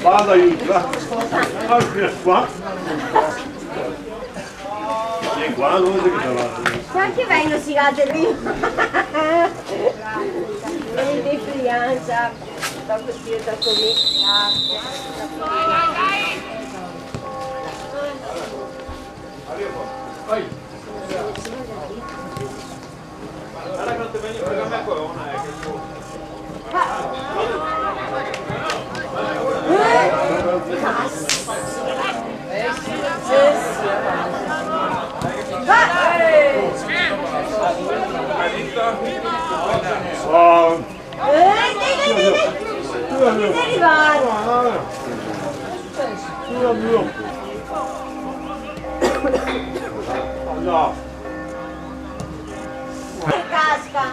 Vado aiuto, qua. Vieni qua, dove sei che trovato? Quanti vengono sigate prima? Vieni di Frianza, dopo tiro da così. Vai. Guarda che non ti vieni a me corona, che tu. Casca.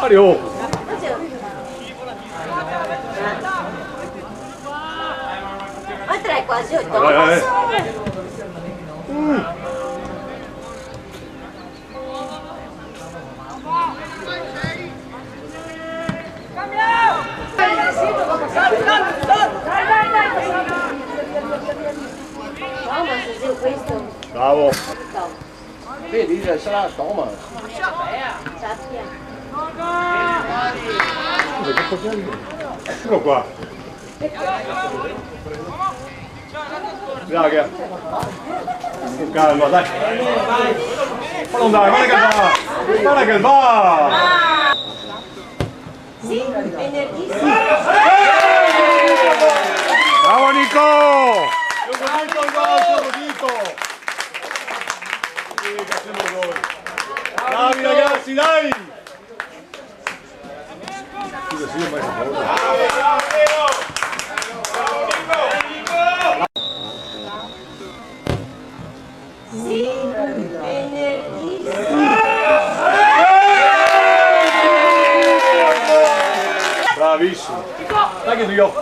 Mario! Ma tre quasi 8. Bravo! Vedi, sarà Thomas. Ecco qua! Raga! Con calma, dai! Fallo andare, guarda che va! Guarda che va! Sì, energia. Bravo Nico! Io dito il gol, io dito! Sì, facciamo gol! Bravi ragazzi, dai! Scusa, sì, ma Sì, energia. bravissimo! Dai che io!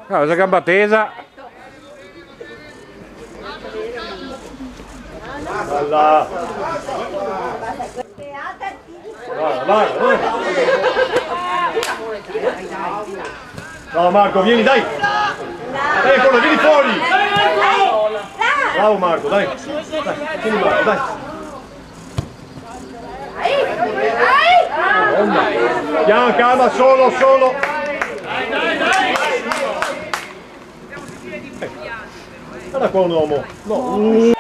Questa gamba tesa! Bella! Vai, vai, vai! No Marco, vieni, dai! Eccolo, vieni fuori! Bravo Marco, dai! Dai, vieni Marco, dai! Piano, calma, solo, solo! Guarda qua un uomo! No!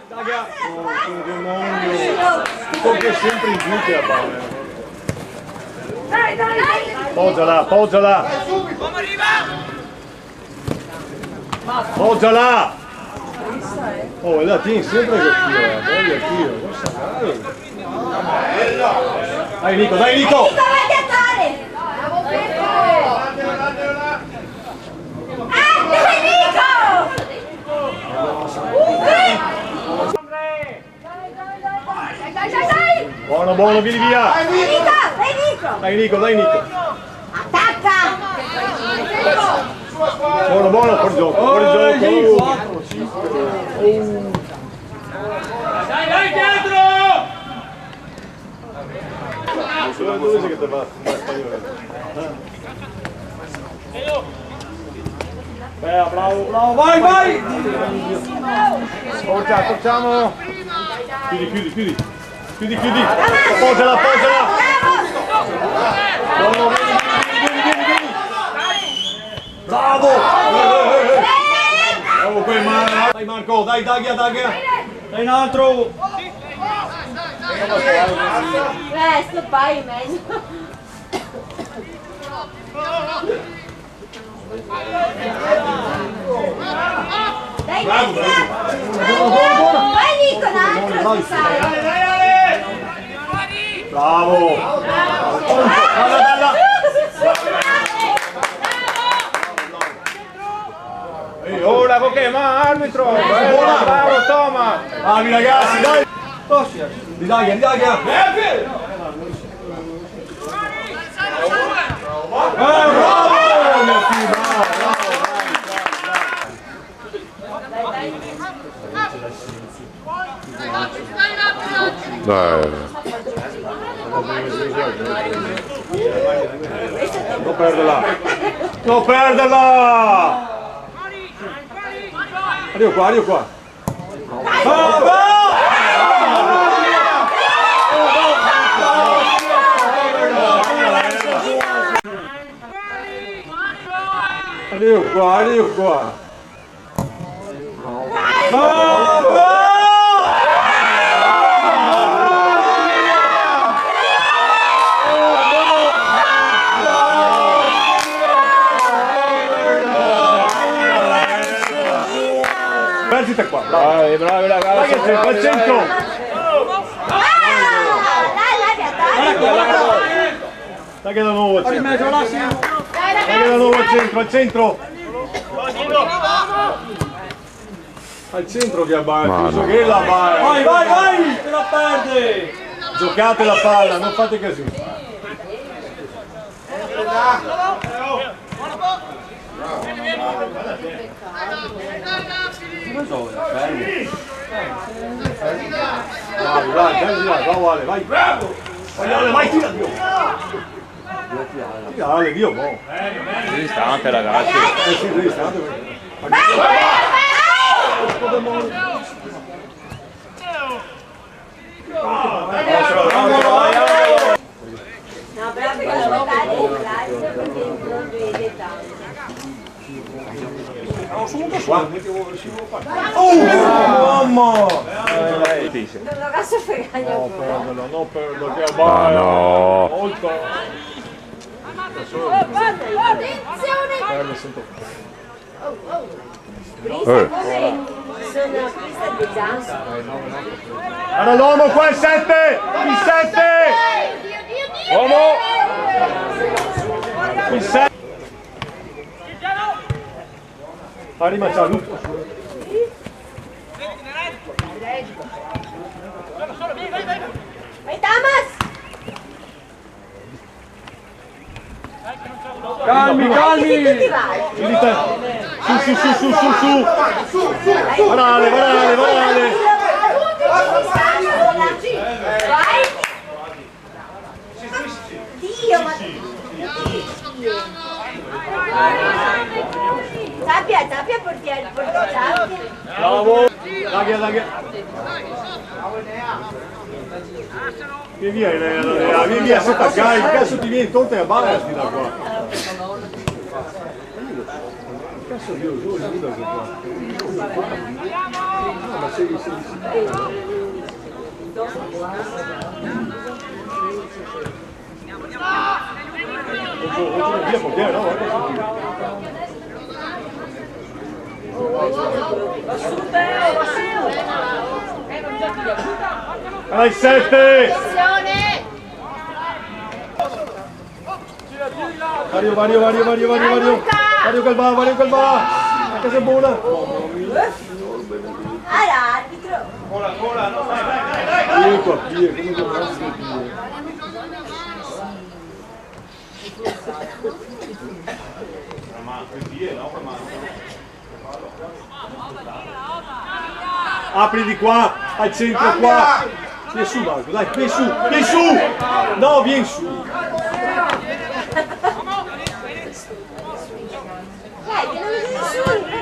Raga! Oh, che demonio! Perché sempre in giù che abbaia! Poggiala, poggiala! Poggiala! Oh, là, tieni sempre che tiro, voglio il tiro, non sa mai. Dai Nico, dai Nico! Nico, vai a giocare! Dai Nico! Dai! Buono, buono, vieni via! Dai Nico! Dai Nico, dai Nico! Attacca! Buono, buono, fuori gioco, fuori gioco! Dai dietro! Dove sei che ti va? Bravo, bravo, vai, vai! Forza, facciamo! Chiudi, chiudi, chiudi! Chiudi, chiudi! Appoggiala, appoggiala! Buono, vieni, vieni, vieni, vieni! Bravo! Bravo quel Marco! Dai Marco, dai, Daghia, Daghia! Dai un altro! Sto pai in mezzo. Dai, Bravo, Nico! bravo! Buono, buono, buono! Vai Nico, un altro! Dai, Dai! Bravo! Bella, bella! E ora che ma arbitro! Bravo Thomas! Bravi ragazzi, dai! Ridaglia, ridaglia! Bravo! Mio figlio, bravo, Dai. non perderla! Non perderla! Arrivo qua, arrivo qua! Arrivo qua, arrivo qua! Mettite qua, bravi, bravi ragazzi, al centro! Dai che da nuovo al centro! Dai che da nuovo al centro, al centro! Al centro che abbatti, so che la vai! Vai, vai, vai! Te la perde! Giocate la palla, non fate casino! Vai, vai, Ale, vai! Vai Ale, vai, tira Dio! Tira Ale, Dio, buono! Distante ragazzi! Sì, distante! No, però perché aspettare il classico perché non vede tanto. Mamma! Non lo so fregare Non perdo, che Ah vai! no. Molto! attenzione! Brisa come sono questa di Gianso. Guarda l'uomo qua, il 7! Il 7! Uomo! Il 7! Fai rimacciare Luca! Vai Thomas! Calmi, calmi! Tutti vai! Su! Varale! Vai! Dio, ma... Sappia portiere, Sappia. Bravo! Daglia! Vieni via, sotto a carico, cazzo ti vieni, torta e ballati da qua! Cazzo Dio, giù, da qua! No, ma sei. Via portiere, no? Vai 7! Vario Calva! Anche se è buona! Arbitro! Vieni qua, via, come che mazzo apri di qua, al centro qua! Vieni su Marco, dai, vieni su! No, vieni su! Dai, che non vede nessuno,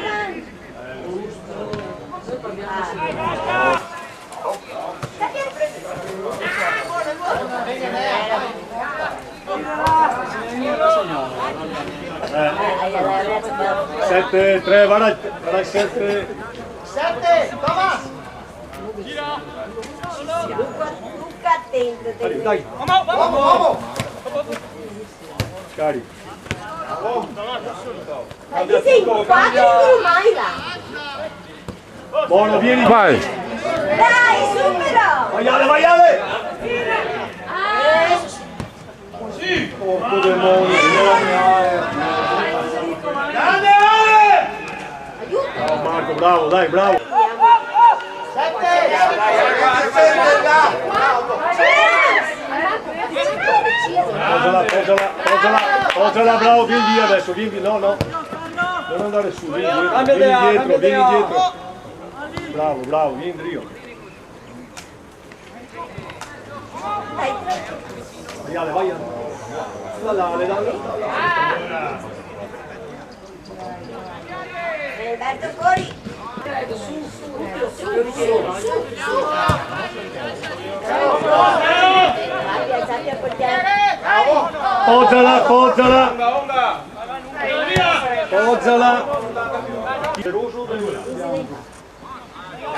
Sette, 3, vai al 7. 7, Thomas! Luca attento, Dai, Uomo! cari. Dai, ti sei in 4 mai là. Buono, vieni. Vai. Dai, supero! Vai Ale! dai, bravo. 7. Poggiala, bravo, vieni via adesso, vieni via, no. Non andare su, vieni dietro. Bravo, vieni Rio. Vai Ale. Alberto fuori. Su. Alzati a portiere. Poggiala.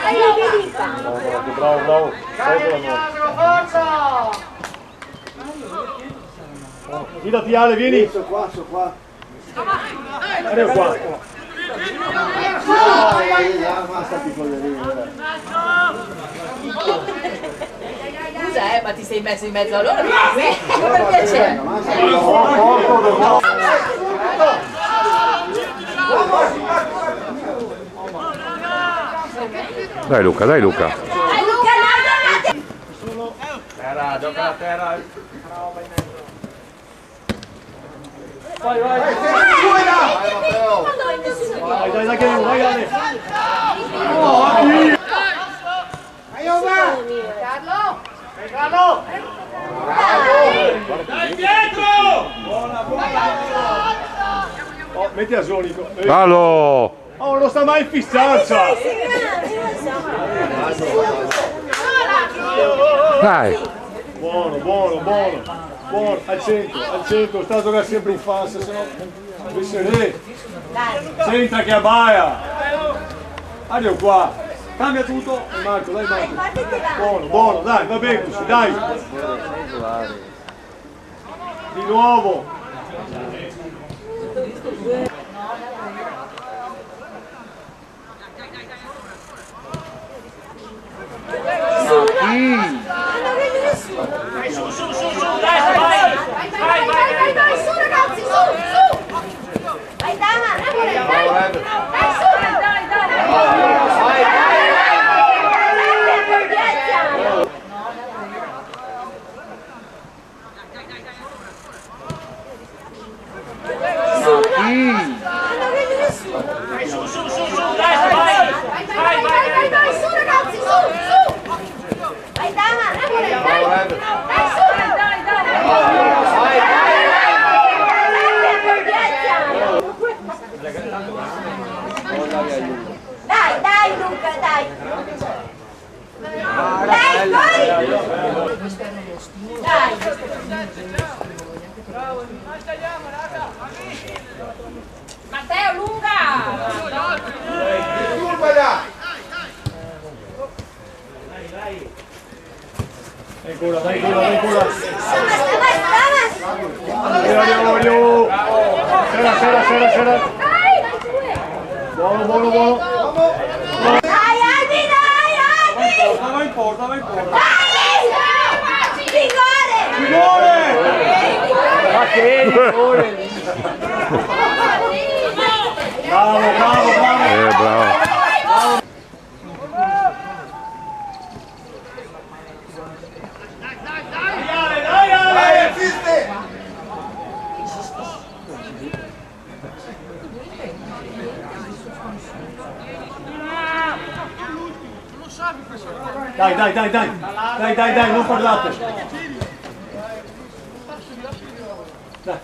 Dai, vedi qua. Bravo. Forza. Fidati Ale, vieni. Sono qua. Arrivo qua. Scusa, ma ti sei messo in mezzo a loro? Per piacere. Dai Luca. Dai Luca, Terra, gioca la terra. Vai, che vai Ale. Carlo. Dai dietro! Buona. Oh, metti a Sonico. Fallo! Oh, non sta mai in fissanza. Dai! Buono. Al centro, sta a giocare sempre in falsa, se no. Senta che abbaia. Arrivo qua. Cambia tutto. Marco, dai Marco. Buono, dai, va bene così, dai. Di nuovo. Vai, su ragazzi, su! Vai, dai, su! Dai Luca, dai! Dai, vai! Dai! Matteo, lunga! Dai, ancora. Andiamo. C'era. Buono. Dai, Albi! Va in porta. Dai! Rigore! Ma che rigore! Bravo! Bravo! Dai, assiste. Dai, non parlate. Dai.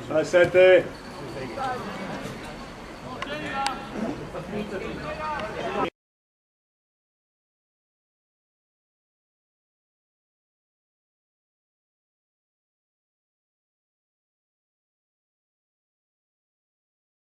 Dai, 7.